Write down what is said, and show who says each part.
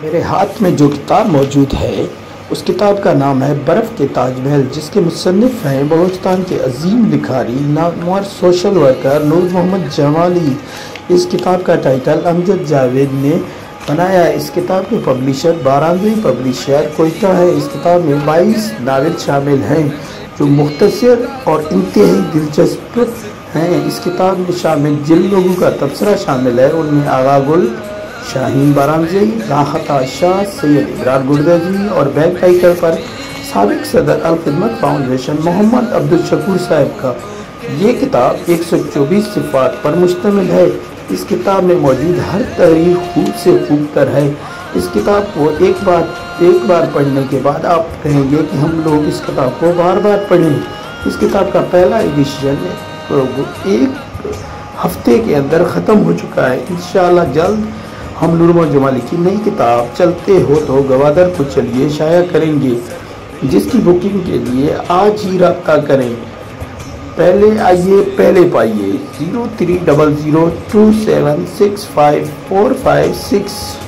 Speaker 1: मेरे हाथ में जो किताब मौजूद है उस किताब का नाम है बर्फ़ के ताजमहल, जिसके मुसन्निफ़ हैं बलूचिस्तान के अजीम लिखारी नामवर सोशल वर्कर नूर मोहम्मद जमाली। इस किताब का टाइटल अमजद जावेद ने बनाया है। इस किताब के पब्लिशर 12वीं पब्लिशर कोयटा है। इस किताब में 22 नावल शामिल हैं जो मुख्तसर और इंतहाई दिलचस्प हैं। इस किताब में शामिल जिन लोगों का तबसरा शामिल है उनमें आगा गुल, शाहीन बारामजी, राहत शाह, सैयद इमरान गुर्दजी और बैक टाइटल पर साबिक सदर अल खिदमत फाउंडेशन मोहम्मद अब्दुल शकूर साहब का। ये किताब 124 सिफ़ात पर मुश्तमिल है। इस किताब में मौजूद हर तहरीर खूब से खूब तर है। इस किताब को एक बार पढ़ने के बाद आप कहेंगे कि हम लोग इस किताब को बार बार पढ़ें। इस किताब का पहला एडिशन एक हफ्ते के अंदर ख़त्म हो चुका है। इंशाअल्लाह जल्द हम नूर मोहम्मद जमाली की नई किताब चलते हो तो गवादर को चलिए शाया करेंगे, जिसकी बुकिंग के लिए आज ही रब्ता करें। पहले आइए पहले पाइए 030027654556।